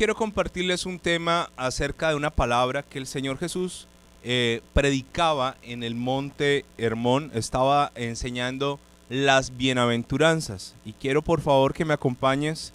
quiero compartirles un tema acerca de una palabra que el Señor Jesús predicaba en el monte Hermón. Estaba enseñando las bienaventuranzas. Y quiero por favor que me acompañes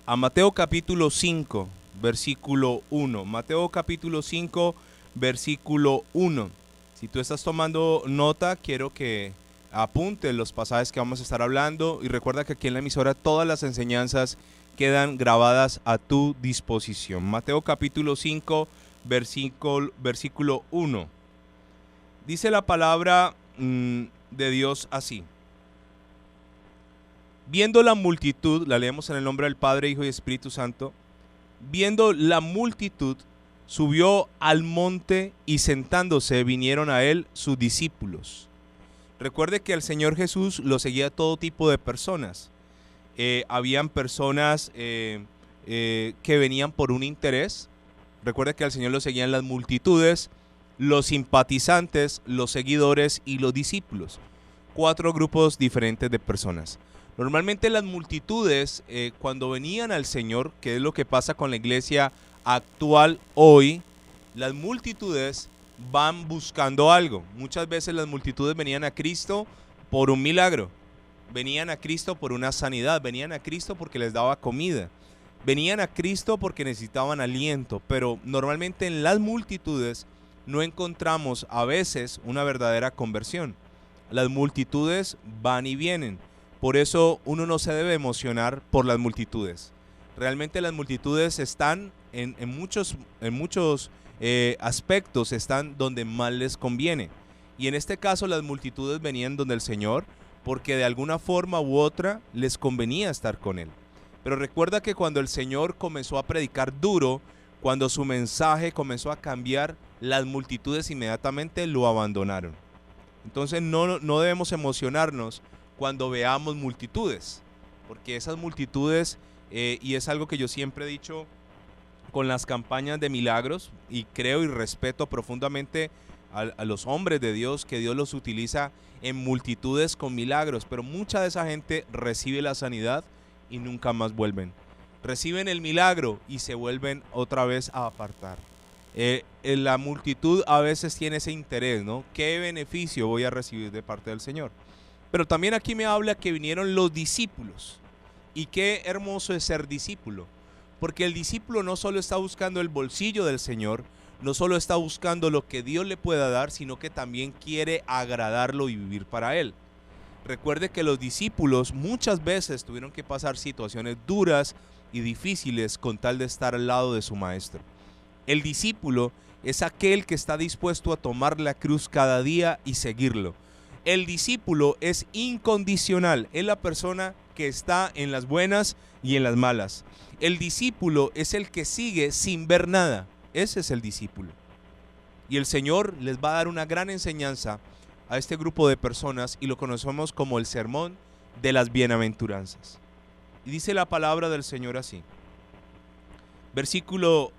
a Mateo capítulo 5, versículo 1. Mateo capítulo 5, versículo 1. Si tú estás tomando nota, quiero que apuntes los pasajes que vamos a estar hablando. Y recuerda que aquí en la emisora todas las enseñanzas quedan grabadas a tu disposición. Mateo capítulo 5, versículo 1. Dice la palabra de Dios así. Viendo la multitud, la leemos en el nombre del Padre, Hijo y Espíritu Santo. Viendo la multitud, subió al monte y sentándose vinieron a él sus discípulos. Recuerde que al Señor Jesús lo seguía todo tipo de personas. Habían personas que venían por un interés. Recuerde que al Señor lo seguían las multitudes, los simpatizantes, los seguidores y los discípulos. 4 grupos diferentes de personas. Normalmente las multitudes cuando venían al Señor, que es lo que pasa con la iglesia actual hoy, las multitudes van buscando algo. Muchas veces las multitudes venían a Cristo por un milagro. Venían a Cristo por una sanidad, venían a Cristo porque les daba comida, venían a Cristo porque necesitaban aliento, pero normalmente en las multitudes no encontramos a veces una verdadera conversión. Las multitudes van y vienen, por eso uno no se debe emocionar por las multitudes. Realmente las multitudes están en muchos aspectos, están donde más les conviene. Y en este caso las multitudes venían donde el Señor, porque de alguna forma u otra les convenía estar con él. Pero recuerda que cuando el Señor comenzó a predicar duro, cuando su mensaje comenzó a cambiar, las multitudes inmediatamente lo abandonaron. Entonces no debemos emocionarnos cuando veamos multitudes, porque esas multitudes, y es algo que yo siempre he dicho con las campañas de milagros, y creo y respeto profundamente a los hombres de Dios, que Dios los utiliza en multitudes con milagros, pero mucha de esa gente recibe la sanidad y nunca más vuelven. Reciben el milagro y se vuelven otra vez a apartar. La multitud a veces tiene ese interés, ¿no? ¿Qué beneficio voy a recibir de parte del Señor? Pero también aquí me habla que vinieron los discípulos. Y qué hermoso es ser discípulo, porque el discípulo no solo está buscando el bolsillo del Señor, no solo está buscando lo que Dios le pueda dar, sino que también quiere agradarlo y vivir para Él. Recuerde que los discípulos muchas veces tuvieron que pasar situaciones duras y difíciles con tal de estar al lado de su maestro. El discípulo es aquel que está dispuesto a tomar la cruz cada día y seguirlo. El discípulo es incondicional, es la persona que está en las buenas y en las malas. El discípulo es el que sigue sin ver nada. Ese es el discípulo. Y el Señor les va a dar una gran enseñanza a este grupo de personas y lo conocemos como el sermón de las bienaventuranzas. Y dice la palabra del Señor así. Versículo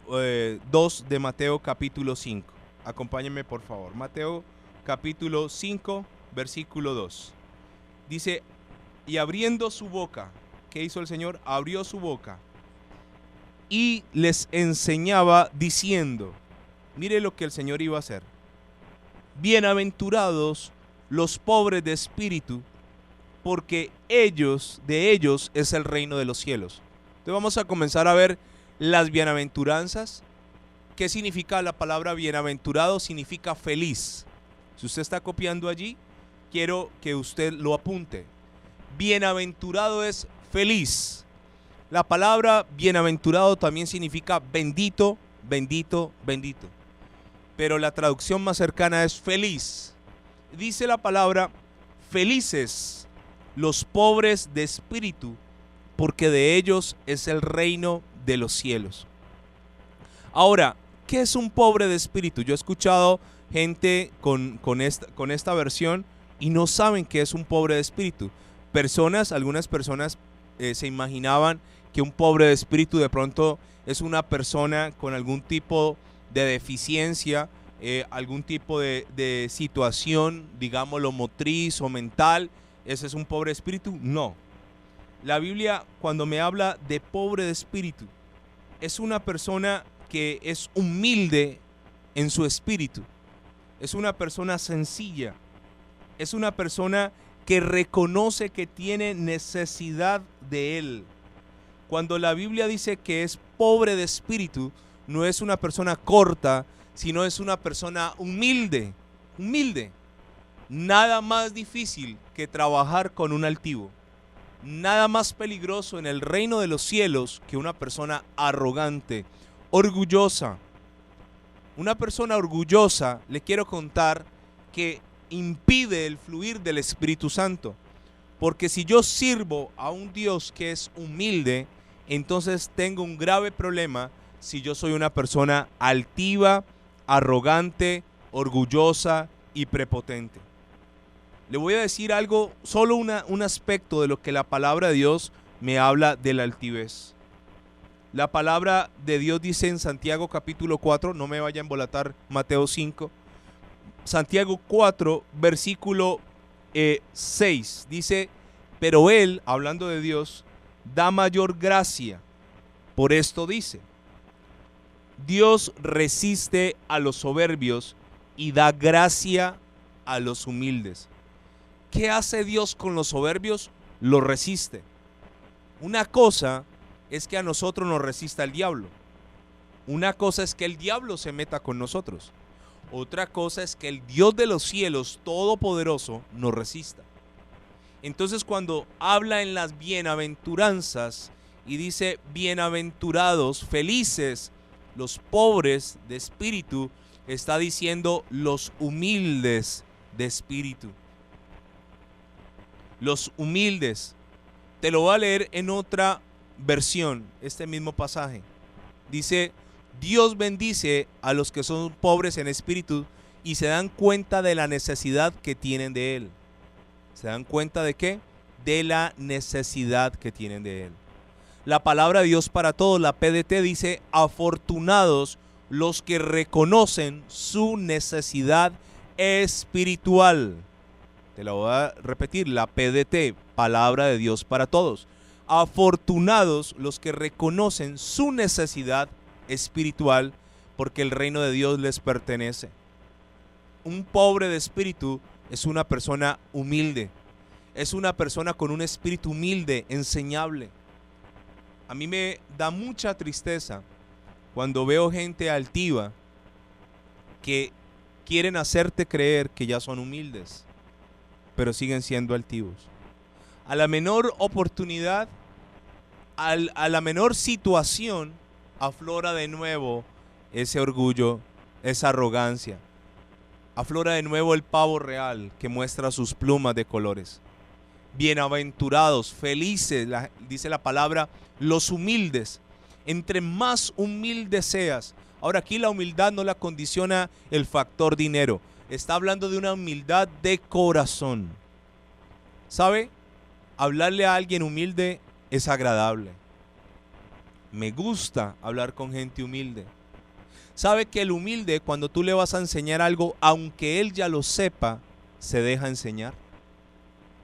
2 de Mateo capítulo 5. Acompáñenme por favor. Mateo capítulo 5, versículo 2. Dice, y abriendo su boca, ¿qué hizo el Señor? Abrió su boca y les enseñaba diciendo, mire lo que el Señor iba a hacer. Bienaventurados los pobres de espíritu, porque de ellos es el reino de los cielos. Entonces vamos a comenzar a ver las bienaventuranzas. ¿Qué significa la palabra bienaventurado? Significa feliz. Si usted está copiando allí, quiero que usted lo apunte. Bienaventurado es feliz. La palabra bienaventurado también significa bendito, bendito, bendito. Pero la traducción más cercana es feliz. Dice la palabra, felices los pobres de espíritu, porque de ellos es el reino de los cielos. Ahora, ¿qué es un pobre de espíritu? Yo he escuchado gente con esta versión y no saben qué es un pobre de espíritu. Algunas personas se imaginaban que un pobre de espíritu de pronto es una persona con algún tipo de deficiencia, algún tipo de situación, digámoslo, motriz o mental. ¿Ese es un pobre espíritu? No. La Biblia, cuando me habla de pobre de espíritu, es una persona que es humilde en su espíritu. Es una persona sencilla. Es una persona que reconoce que tiene necesidad de Él. Cuando la Biblia dice que es pobre de espíritu, no es una persona corta, sino es una persona humilde. Humilde. Nada más difícil que trabajar con un altivo. Nada más peligroso en el reino de los cielos que una persona arrogante, orgullosa. Una persona orgullosa, le quiero contar, que impide el fluir del Espíritu Santo. Porque si yo sirvo a un Dios que es humilde, entonces tengo un grave problema si yo soy una persona altiva, arrogante, orgullosa y prepotente. Le voy a decir algo, solo un aspecto de lo que la palabra de Dios me habla de la altivez. La palabra de Dios dice en Santiago capítulo 4, no me vaya a embolatar Mateo 5, Santiago 4, versículo 6, dice, pero Él, hablando de Dios, da mayor gracia. Por esto dice, Dios resiste a los soberbios y da gracia a los humildes. ¿Qué hace Dios con los soberbios? Los resiste. Una cosa es que a nosotros nos resista el diablo. Una cosa es que el diablo se meta con nosotros. Otra cosa es que el Dios de los cielos todopoderoso nos resista. Entonces, cuando habla en las bienaventuranzas y dice bienaventurados, felices los pobres de espíritu, está diciendo los humildes de espíritu. Los humildes. Te lo voy a leer en otra versión, este mismo pasaje. Dice, Dios bendice a los que son pobres en espíritu y se dan cuenta de la necesidad que tienen de Él. ¿Se dan cuenta de qué? De la necesidad que tienen de Él. La palabra de Dios para todos, la PDT, dice, afortunados los que reconocen su necesidad espiritual. Te la voy a repetir, la PDT, palabra de Dios para todos. Afortunados los que reconocen su necesidad espiritual, porque el reino de Dios les pertenece. Un pobre de espíritu es una persona humilde, es una persona con un espíritu humilde, enseñable. A mí me da mucha tristeza cuando veo gente altiva que quieren hacerte creer que ya son humildes, pero siguen siendo altivos. A la menor oportunidad, a la menor situación, aflora de nuevo ese orgullo, esa arrogancia. Aflora de nuevo el pavo real que muestra sus plumas de colores. Bienaventurados, felices, dice la palabra, los humildes. Entre más humilde seas. Ahora aquí la humildad no la condiciona el factor dinero. Está hablando de una humildad de corazón. ¿Sabe? Hablarle a alguien humilde es agradable. Me gusta hablar con gente humilde. ¿Sabe que el humilde, cuando tú le vas a enseñar algo, aunque él ya lo sepa, se deja enseñar?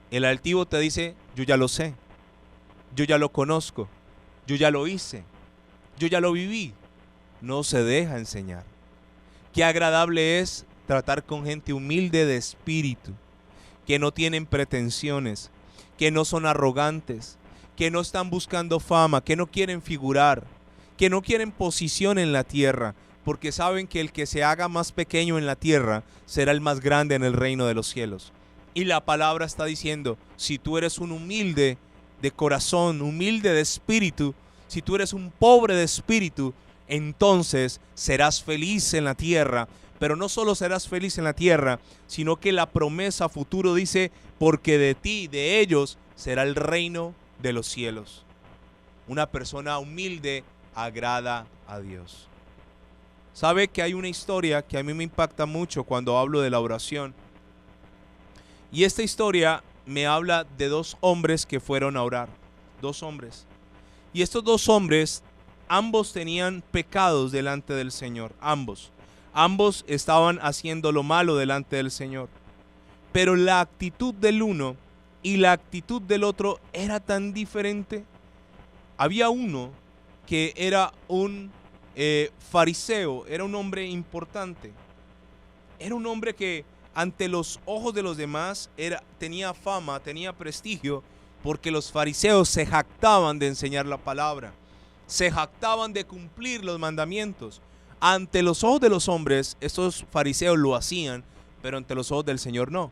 El altivo te dice, yo ya lo sé, yo ya lo conozco, yo ya lo hice, yo ya lo viví. No se deja enseñar. Qué agradable es tratar con gente humilde de espíritu, que no tienen pretensiones, que no son arrogantes, que no están buscando fama, que no quieren figurar, que no quieren posición en la tierra, porque saben que el que se haga más pequeño en la tierra será el más grande en el reino de los cielos. Y la palabra está diciendo, si tú eres un humilde de corazón, humilde de espíritu, si tú eres un pobre de espíritu, entonces serás feliz en la tierra. Pero no solo serás feliz en la tierra, sino que la promesa futuro dice, porque de ti, de ellos, será el reino de los cielos. Una persona humilde agrada a Dios. ¿Sabe que hay una historia que a mí me impacta mucho cuando hablo de la oración? Y esta historia me habla de dos hombres que fueron a orar. Dos hombres. Y estos dos hombres, ambos tenían pecados delante del Señor. Ambos. Ambos estaban haciendo lo malo delante del Señor. Pero la actitud del uno y la actitud del otro era tan diferente. Había uno que era un fariseo, era un hombre importante. Era un hombre que ante los ojos de los demás tenía fama, tenía prestigio, porque los fariseos se jactaban de enseñar la palabra, se jactaban de cumplir los mandamientos. Ante los ojos de los hombres, estos fariseos lo hacían, pero ante los ojos del Señor no.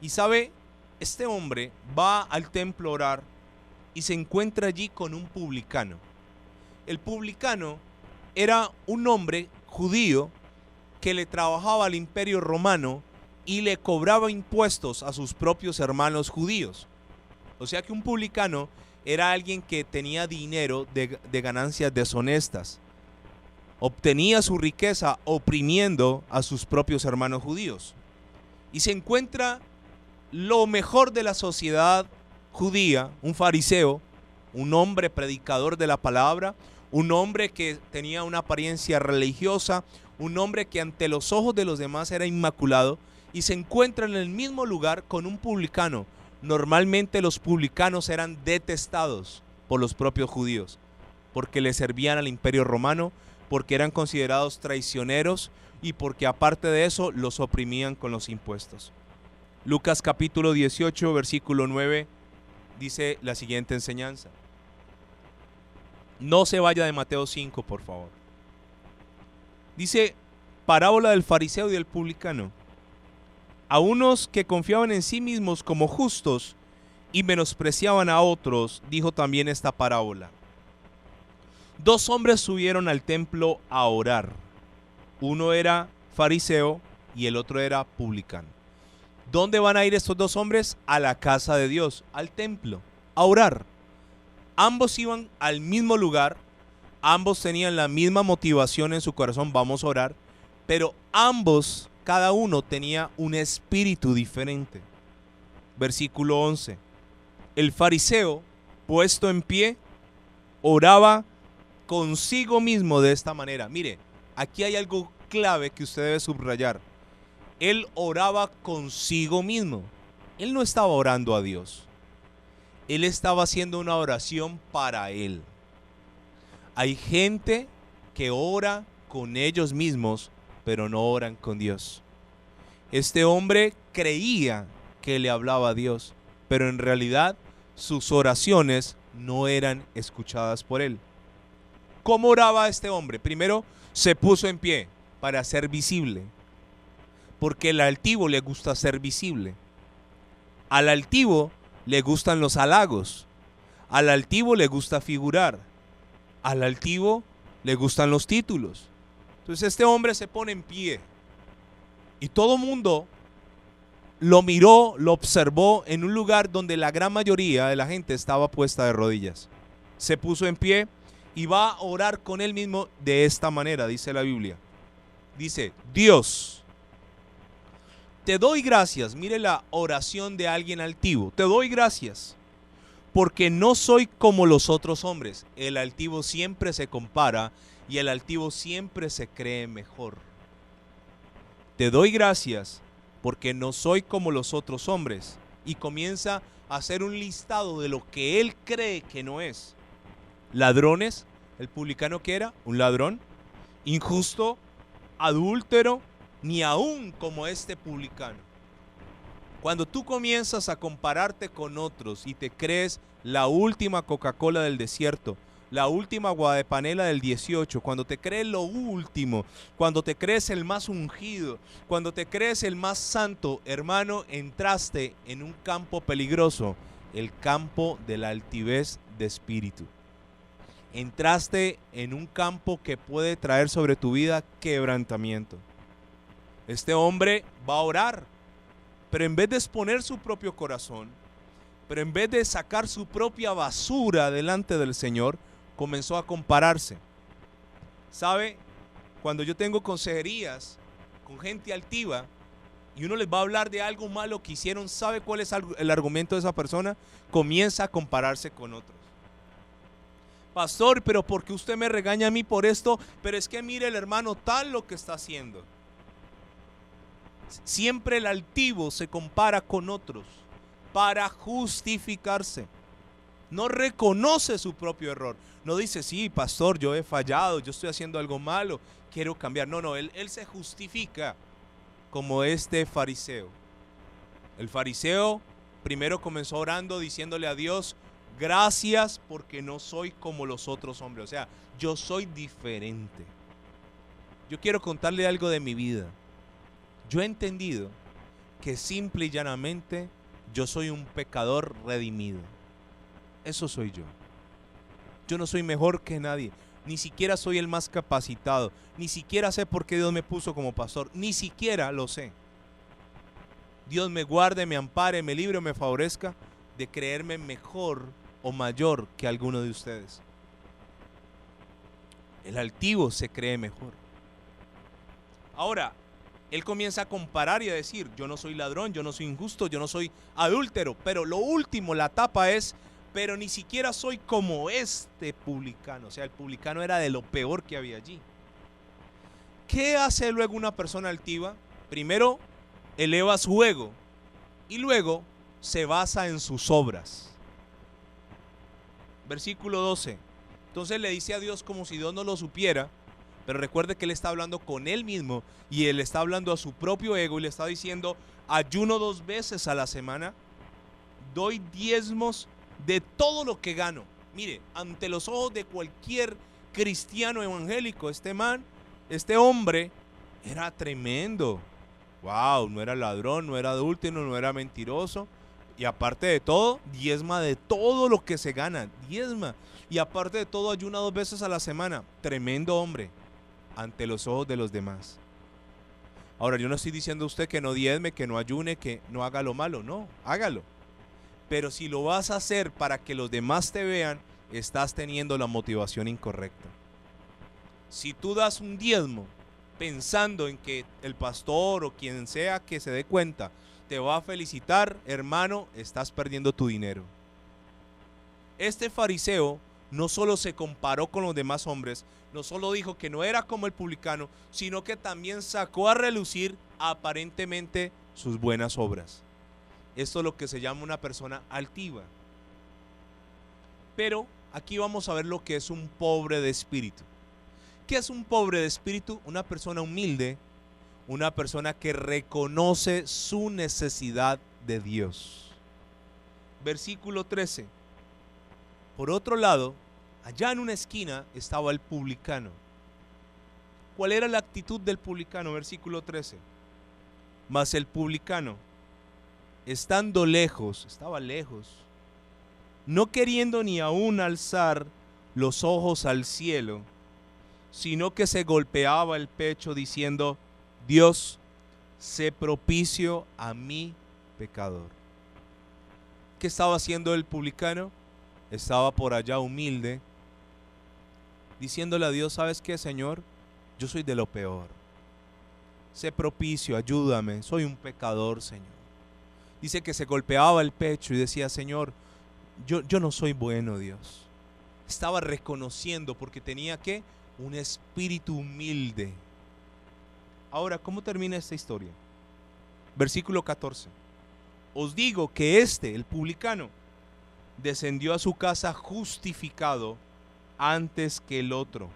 Y sabe, este hombre va al templo a orar y se encuentra allí con un publicano. El publicano era un hombre judío que le trabajaba al imperio romano y le cobraba impuestos a sus propios hermanos judíos. O sea que un publicano era alguien que tenía dinero de ganancias deshonestas. Obtenía su riqueza oprimiendo a sus propios hermanos judíos. Y se encuentra lo mejor de la sociedad judía, un fariseo, un hombre predicador de la palabra, un hombre que tenía una apariencia religiosa, un hombre que ante los ojos de los demás era inmaculado, y se encuentra en el mismo lugar con un publicano. Normalmente los publicanos eran detestados por los propios judíos, porque le servían al imperio romano, porque eran considerados traicioneros y porque aparte de eso los oprimían con los impuestos. Lucas capítulo 18, versículo 9, dice la siguiente enseñanza. No se vaya de Mateo 5, por favor. Dice, parábola del fariseo y del publicano. A unos que confiaban en sí mismos como justos y menospreciaban a otros, dijo también esta parábola. Dos hombres subieron al templo a orar. Uno era fariseo y el otro era publicano. ¿Dónde van a ir estos dos hombres? A la casa de Dios, al templo, a orar. Ambos iban al mismo lugar, ambos tenían la misma motivación en su corazón, vamos a orar, pero ambos, cada uno tenía un espíritu diferente. Versículo 11. El fariseo, puesto en pie, oraba consigo mismo de esta manera. Mire, aquí hay algo clave que usted debe subrayar. Él oraba consigo mismo. Él no estaba orando a Dios. Él estaba haciendo una oración para él. Hay gente que ora con ellos mismos, pero no oran con Dios. Este hombre creía que le hablaba a Dios, pero en realidad sus oraciones no eran escuchadas por él. ¿Cómo oraba este hombre? Primero se puso en pie para ser visible, porque al altivo le gusta ser visible. Al altivo le gustan los halagos, al altivo le gusta figurar, al altivo le gustan los títulos. Entonces este hombre se pone en pie y todo mundo lo miró, lo observó en un lugar donde la gran mayoría de la gente estaba puesta de rodillas. Se puso en pie y va a orar con él mismo de esta manera, dice la Biblia. Dice, Dios, te doy gracias. Mire la oración de alguien altivo. Te doy gracias porque no soy como los otros hombres. El altivo siempre se compara y el altivo siempre se cree mejor. Te doy gracias porque no soy como los otros hombres. Y comienza a hacer un listado de lo que él cree que no es. Ladrones, el publicano que era un ladrón, injusto, adúltero, ni aún como este publicano. Cuando tú comienzas a compararte con otros y te crees la última Coca-Cola del desierto, la última agua de panela del 18, cuando te crees lo último, cuando te crees el más ungido, cuando te crees el más santo, hermano, entraste en un campo peligroso, el campo de la altivez de espíritu. Entraste en un campo que puede traer sobre tu vida quebrantamiento. Este hombre va a orar, pero en vez de exponer su propio corazón, pero en vez de sacar su propia basura delante del Señor, comenzó a compararse. ¿Sabe? Cuando yo tengo consejerías con gente altiva y uno les va a hablar de algo malo que hicieron, ¿sabe cuál es el argumento de esa persona? Comienza a compararse con otros. Pastor, pero ¿por qué usted me regaña a mí por esto? Pero es que mire el hermano tal lo que está haciendo. Siempre el altivo se compara con otros para justificarse. No reconoce su propio error. No dice, sí, pastor, yo he fallado, yo estoy haciendo algo malo, quiero cambiar. No, él se justifica como este fariseo. El fariseo primero comenzó orando diciéndole a Dios, gracias porque no soy como los otros hombres. O sea, yo soy diferente. Yo quiero contarle algo de mi vida. Yo he entendido que simple y llanamente yo soy un pecador redimido. Eso soy yo. Yo no soy mejor que nadie. Ni siquiera soy el más capacitado. Ni siquiera sé por qué Dios me puso como pastor. Ni siquiera lo sé. Dios me guarde, me ampare, me libre o me favorezca de creerme mejor o mayor que alguno de ustedes. El altivo se cree mejor. Ahora, él comienza a comparar y a decir, yo no soy ladrón, yo no soy injusto, yo no soy adúltero. Pero lo último, la tapa es, pero ni siquiera soy como este publicano. O sea, el publicano era de lo peor que había allí. ¿Qué hace luego una persona altiva? Primero, eleva su ego y luego se basa en sus obras. Versículo 12. Entonces le dice a Dios como si Dios no lo supiera, pero recuerde que él está hablando con él mismo y él está hablando a su propio ego y le está diciendo, ayuno 2 veces a la semana, doy diezmos de todo lo que gano. Mire, ante los ojos de cualquier cristiano evangélico, este hombre era tremendo. Wow, no era ladrón, no era adúltero, no era mentiroso. Y aparte de todo, diezma de todo lo que se gana. Diezma. Y aparte de todo, ayuna 2 veces a la semana. Tremendo hombre ante los ojos de los demás. Ahora, yo no estoy diciendo a usted que no diezme, que no ayune, que no haga lo malo. No, hágalo. Pero si lo vas a hacer para que los demás te vean, estás teniendo la motivación incorrecta. Si tú das un diezmo pensando en que el pastor o quien sea que se dé cuenta te va a felicitar, hermano, estás perdiendo tu dinero. Este fariseo no solo se comparó con los demás hombres, no solo dijo que no era como el publicano, sino que también sacó a relucir aparentemente sus buenas obras. Esto es lo que se llama una persona altiva. Pero aquí vamos a ver lo que es un pobre de espíritu. ¿Qué es un pobre de espíritu? Una persona humilde, una persona que reconoce su necesidad de Dios. Versículo 13. Por otro lado, allá en una esquina estaba el publicano. ¿Cuál era la actitud del publicano? Versículo 13. Mas el publicano, estando lejos, estaba lejos, no queriendo ni aún alzar los ojos al cielo, sino que se golpeaba el pecho diciendo, Dios, sé propicio a mi pecador. ¿Qué estaba haciendo el publicano? Estaba por allá humilde, diciéndole a Dios, ¿sabes qué, Señor? Yo soy de lo peor. Sé propicio, ayúdame, soy un pecador, Señor. Dice que se golpeaba el pecho y decía, Señor, yo no soy bueno, Dios. Estaba reconociendo porque tenía que un espíritu humilde. Ahora, ¿cómo termina esta historia? Versículo 14. Os digo que el publicano, descendió a su casa justificado antes que el otro,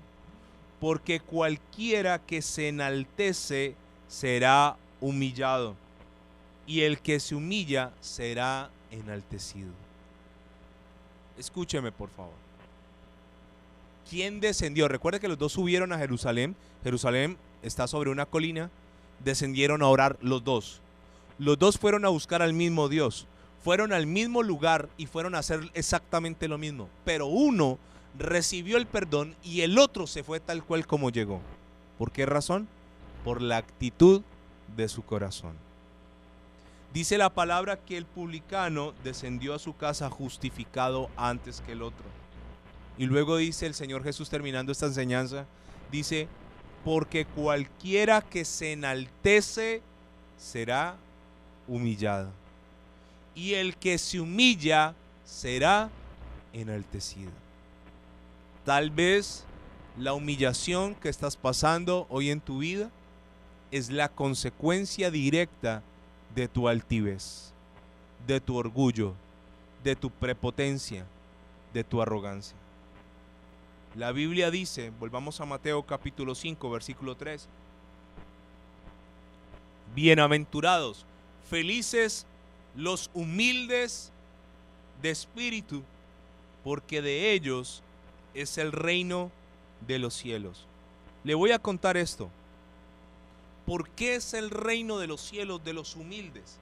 porque cualquiera que se enaltece será humillado, y el que se humilla será enaltecido. Escúcheme, por favor. ¿Quién descendió? Recuerde que los dos subieron a Jerusalén. Jerusalén está sobre una colina. Descendieron a orar los dos. Los dos fueron a buscar al mismo Dios. Fueron al mismo lugar y fueron a hacer exactamente lo mismo. Pero uno recibió el perdón y el otro se fue tal cual como llegó. ¿Por qué razón? Por la actitud de su corazón. Dice la palabra que el publicano descendió a su casa justificado antes que el otro. Y luego dice el Señor Jesús, terminando esta enseñanza, dice, porque cualquiera que se enaltece será humillado, y el que se humilla será enaltecido. Tal vez la humillación que estás pasando hoy en tu vida es la consecuencia directa de tu altivez, de tu orgullo, de tu prepotencia. de tu arrogancia. La Biblia dice, volvamos a Mateo capítulo 5, versículo 3. Bienaventurados, felices los humildes de espíritu, porque de ellos es el reino de los cielos. Le voy a contar esto. ¿Por qué es el reino de los cielos de los humildes?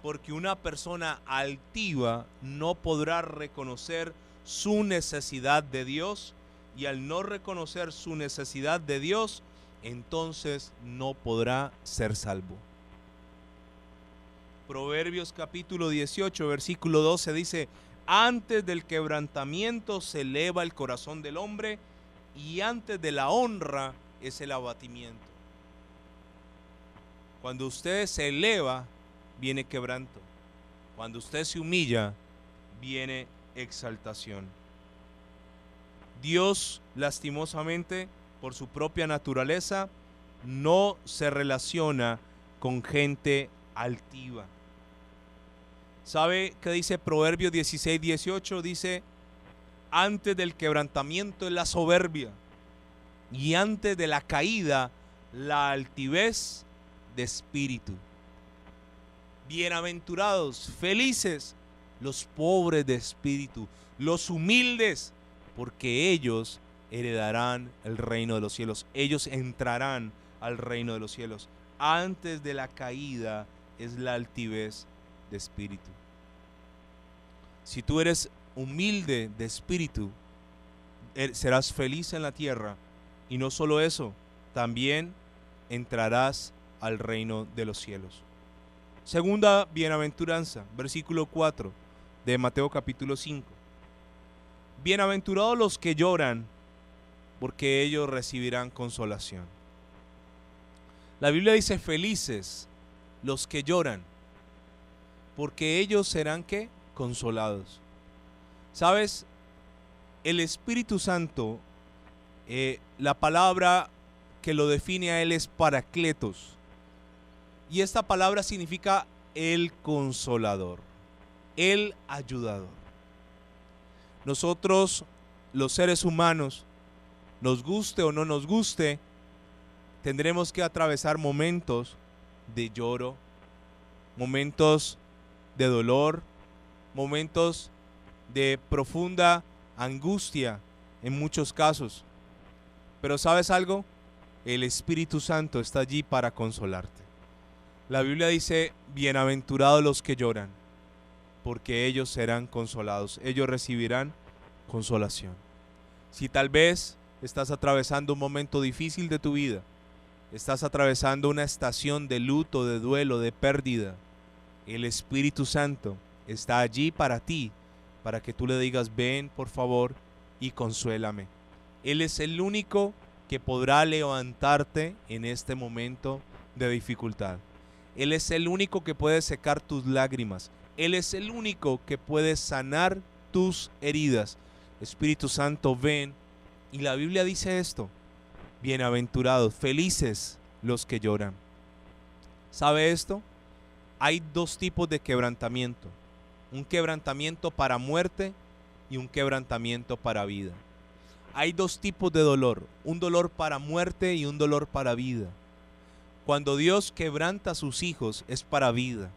Porque una persona altiva no podrá reconocer su necesidad de Dios, y al no reconocer su necesidad de Dios, entonces no podrá ser salvo. Proverbios capítulo 18, versículo 12 dice: antes del quebrantamiento se eleva el corazón del hombre, y antes de la honra es el abatimiento. Cuando usted se eleva, viene quebranto. Cuando usted se humilla, viene exaltación. Dios, lastimosamente, por su propia naturaleza, no se relaciona con gente altiva. ¿Sabe qué dice Proverbios 16, 18? Dice: antes del quebrantamiento es la soberbia, y antes de la caída la altivez de espíritu. Bienaventurados, felices los pobres de espíritu, los humildes, porque ellos heredarán el reino de los cielos. Ellos entrarán al reino de los cielos. Antes de la caída es la altivez de espíritu. Si tú eres humilde de espíritu, serás feliz en la tierra, y no solo eso, también entrarás al reino de los cielos. Segunda bienaventuranza, versículo 4 de Mateo capítulo 5. Bienaventurados los que lloran, porque ellos recibirán consolación. La Biblia dice: felices los que lloran, porque ellos serán ¿qué? Consolados. ¿Sabes? El Espíritu Santo, la palabra que lo define a él es Paracletos. Y esta palabra significa el consolador, el ayudador. Nosotros, los seres humanos, nos guste o no nos guste, tendremos que atravesar momentos de lloro, momentos de dolor, momentos de profunda angustia en muchos casos. Pero ¿sabes algo? El Espíritu Santo está allí para consolarte. La Biblia dice: bienaventurados los que lloran, porque ellos serán consolados. Ellos recibirán consolación. Si tal vez estás atravesando un momento difícil de tu vida, estás atravesando una estación de luto, de duelo, de pérdida, el Espíritu Santo está allí para ti, para que tú le digas: ven por favor y consuélame. Él es el único que podrá levantarte en este momento de dificultad. Él es el único que puede secar tus lágrimas. Él es el único que puede sanar tus heridas. Espíritu Santo, ven. Y la Biblia dice esto: bienaventurados, felices los que lloran. ¿Sabe esto? Hay dos tipos de quebrantamiento: un quebrantamiento para muerte y un quebrantamiento para vida. Hay dos tipos de dolor: un dolor para muerte y un dolor para vida. Cuando Dios quebranta a sus hijos es para vida.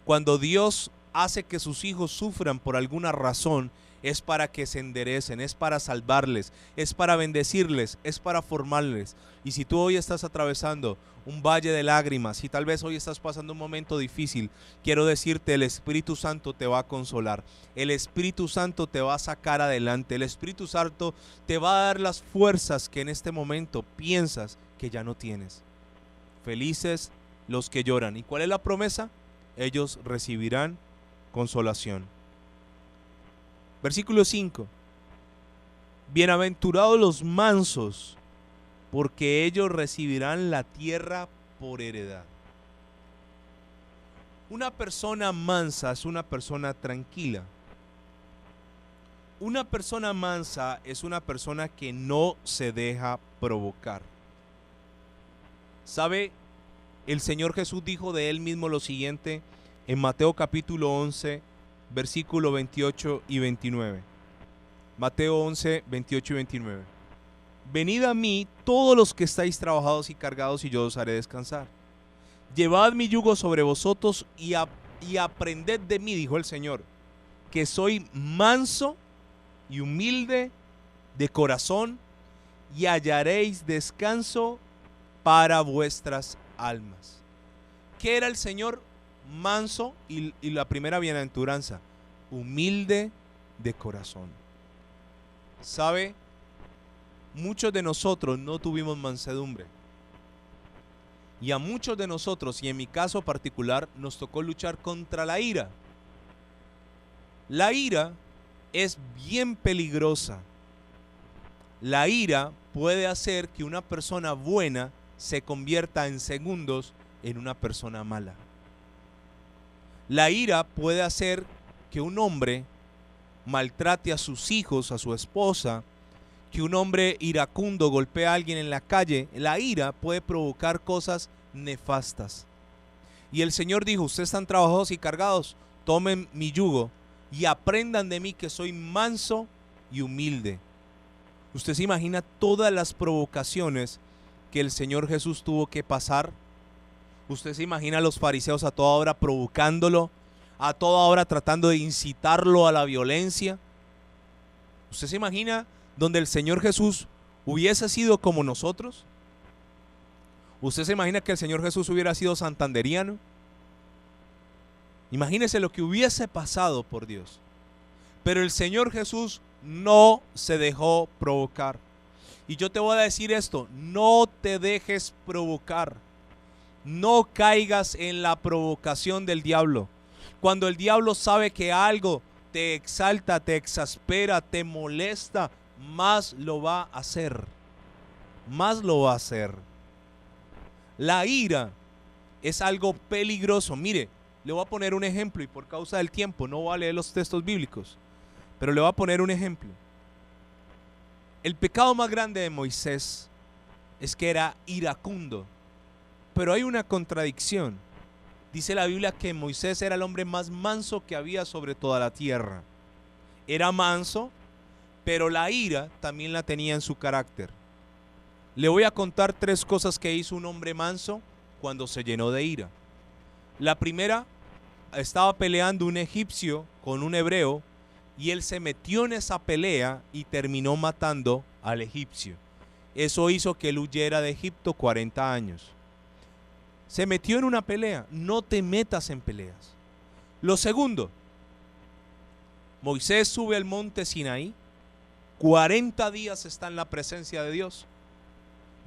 Cuando Dios hace que sus hijos sufran por alguna razón, es para que se enderecen, es para salvarles, es para bendecirles, es para formarles. Y si tú hoy estás atravesando un valle de lágrimas, si tal vez hoy estás pasando un momento difícil, quiero decirte: el Espíritu Santo te va a consolar, el Espíritu Santo te va a sacar adelante, el Espíritu Santo te va a dar las fuerzas que en este momento piensas que ya no tienes. Felices los que lloran. ¿Y cuál es la promesa? Ellos recibirán consolación. Versículo 5. Bienaventurados los mansos, porque ellos recibirán la tierra por heredad. Una persona mansa es una persona tranquila. Una persona mansa es una persona que no se deja provocar. ¿Sabe? El Señor Jesús dijo de él mismo lo siguiente en Mateo capítulo 11, versículo 28 y 29. Mateo 11, 28 y 29. Venid a mí todos los que estáis trabajados y cargados, y yo os haré descansar. Llevad mi yugo sobre vosotros y aprended de mí, dijo el Señor, que soy manso y humilde de corazón, y hallaréis descanso para vuestras almas. ¿Qué era el Señor? Manso y la primera bienaventuranza, humilde de corazón. ¿Sabe? Muchos de nosotros no tuvimos mansedumbre. Y a muchos de nosotros, y en mi caso particular, nos tocó luchar contra la ira. La ira es bien peligrosa. La ira puede hacer que una persona buena se convierta en segundos en una persona mala. La ira puede hacer que un hombre maltrate a sus hijos, a su esposa, que un hombre iracundo golpee a alguien en la calle. La ira puede provocar cosas nefastas. Y el Señor dijo: ustedes están trabajados y cargados, tomen mi yugo y aprendan de mí, que soy manso y humilde. ¿Usted se imagina todas las provocaciones que el Señor Jesús tuvo que pasar? ¿Usted se imagina a los fariseos a toda hora provocándolo, a toda hora tratando de incitarlo a la violencia? ¿Usted se imagina donde el Señor Jesús hubiese sido como nosotros? ¿Usted se imagina que el Señor Jesús hubiera sido santanderiano? Imagínese lo que hubiese pasado, por Dios. Pero el Señor Jesús no se dejó provocar. Y yo te voy a decir esto: no te dejes provocar. No caigas en la provocación del diablo. Cuando el diablo sabe que algo te exalta, te exaspera, te molesta, más lo va a hacer. Más lo va a hacer. La ira es algo peligroso. Mire, le voy a poner un ejemplo, y por causa del tiempo no voy a leer los textos bíblicos, pero le voy a poner un ejemplo. El pecado más grande de Moisés es que era iracundo. Pero hay una contradicción. Dice la Biblia que Moisés era el hombre más manso que había sobre toda la tierra. Era manso, pero la ira también la tenía en su carácter. Le voy a contar 3 cosas que hizo un hombre manso cuando se llenó de ira. La primera: estaba peleando un egipcio con un hebreo, y él se metió en esa pelea y terminó matando al egipcio. Eso hizo que él huyera de Egipto 40 años. Se metió en una pelea. No te metas en peleas. Lo segundo: Moisés sube al monte Sinaí. 40 días está en la presencia de Dios,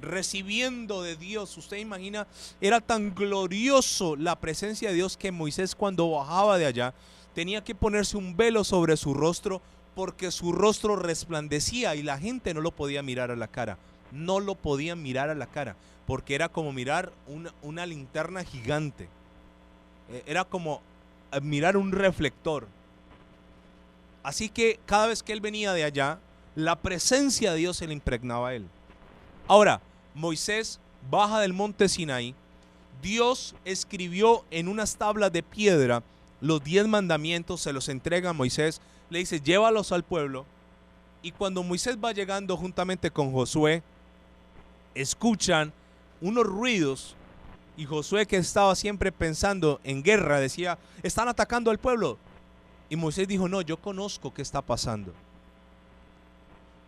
recibiendo de Dios. Usted imagina, era tan glorioso la presencia de Dios que Moisés, cuando bajaba de allá, tenía que ponerse un velo sobre su rostro, porque su rostro resplandecía y la gente no lo podía mirar a la cara. No lo podían mirar a la cara, porque era como mirar una linterna gigante. Era como mirar un reflector. Así que cada vez que él venía de allá, la presencia de Dios se le impregnaba a él. Ahora, Moisés baja del monte Sinaí. Dios escribió en unas tablas de piedra los 10 mandamientos, se los entrega a Moisés, le dice: llévalos al pueblo. Y cuando Moisés va llegando juntamente con Josué, escuchan unos ruidos, y Josué, que estaba siempre pensando en guerra, decía: están atacando al pueblo. Y Moisés dijo: no, yo conozco qué está pasando.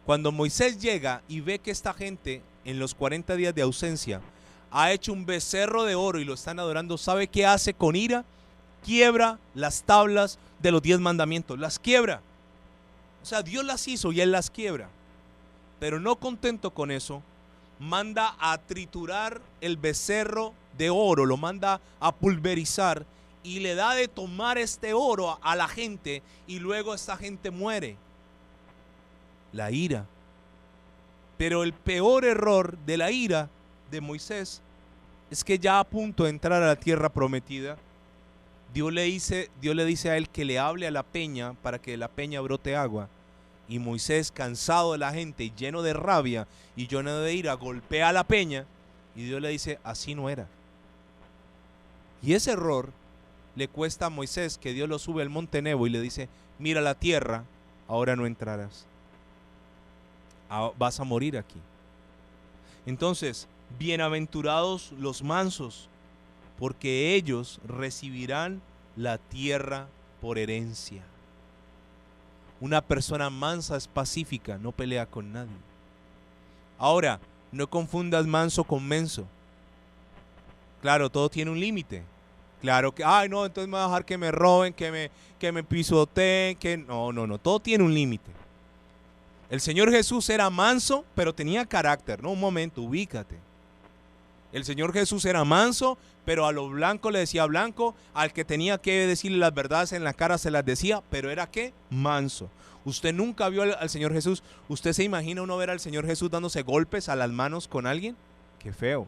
Cuando Moisés llega y ve que esta gente, en los 40 días de ausencia, ha hecho un becerro de oro y lo están adorando, ¿sabe qué hace con ira? Quiebra las tablas de los 10 mandamientos, las quiebra. O sea, Dios las hizo y él las quiebra. Pero no contento con eso, manda a triturar el becerro de oro, lo manda a pulverizar, y le da de tomar este oro a la gente, y luego esta gente muere. La ira. Pero el peor error de la ira de Moisés es que, ya a punto de entrar a la tierra prometida, Dios le dice a él que le hable a la peña para que de la peña brote agua. Y Moisés, cansado de la gente y lleno de rabia y lleno de ira, golpea a la peña, y Dios le dice: así no era. Y ese error le cuesta a Moisés que Dios lo sube al monte Nebo y le dice: mira la tierra, ahora no entrarás. vas a morir aquí. Entonces, bienaventurados los mansos, porque ellos recibirán la tierra por herencia. Una persona mansa es pacífica, no pelea con nadie. Ahora, no confundas manso con menso. Claro, todo tiene un límite. Claro que, ay no, entonces me voy a dejar que me roben, que me pisoteen, que no, todo tiene un límite. El Señor Jesús era manso, pero tenía carácter. No, un momento, ubícate. El Señor Jesús era manso, pero a lo blanco le decía blanco, al que tenía que decirle las verdades en la cara se las decía, pero era ¿qué? Manso. Usted nunca vio al Señor Jesús. ¿Usted se imagina uno ver al Señor Jesús dándose golpes a las manos con alguien? Qué feo.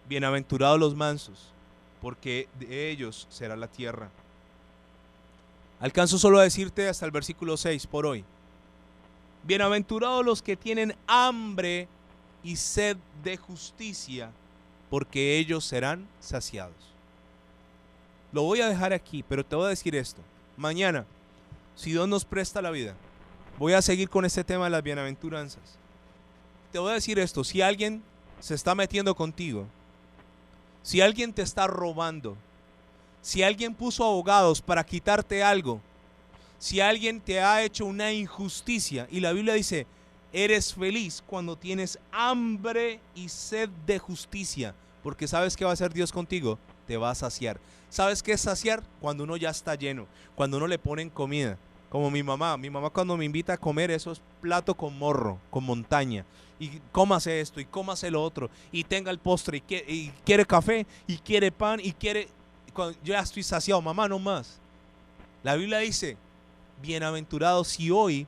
Bienaventurados los mansos, porque de ellos será la tierra. Alcanzo solo a decirte hasta el versículo 6 por hoy. Bienaventurados los que tienen hambre y sed de justicia, porque ellos serán saciados. Lo voy a dejar aquí, pero te voy a decir esto. Mañana, si Dios nos presta la vida, voy a seguir con este tema de las bienaventuranzas. Te voy a decir esto, si alguien se está metiendo contigo, si alguien te está robando, si alguien puso abogados para quitarte algo, si alguien te ha hecho una injusticia, y la Biblia dice, eres feliz cuando tienes hambre y sed de justicia, porque ¿sabes qué va a hacer Dios contigo? Te va a saciar. ¿Sabes qué es saciar? Cuando uno ya está lleno, cuando uno le ponen comida. Como mi mamá cuando me invita a comer, eso es plato con morro, con montaña. Y cómase esto y cómase lo otro, y tenga el postre, y quiere café, y quiere pan, y quiere... Yo ya estoy saciado, mamá, no más. La Biblia dice, bienaventurado si hoy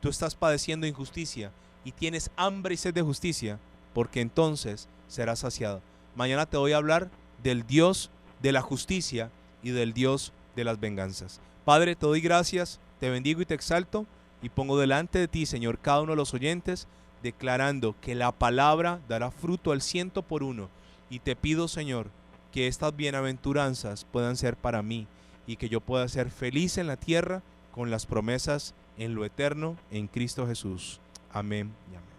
tú estás padeciendo injusticia y tienes hambre y sed de justicia, porque entonces serás saciado. Mañana te voy a hablar del Dios de la justicia y del Dios de las venganzas. Padre, te doy gracias, te bendigo y te exalto, y pongo delante de ti, Señor, cada uno de los oyentes, declarando que la palabra dará fruto al 100%, y te pido, Señor, que estas bienaventuranzas puedan ser para mí, y que yo pueda ser feliz en la tierra con las promesas en lo eterno en Cristo Jesús. Amén y amén.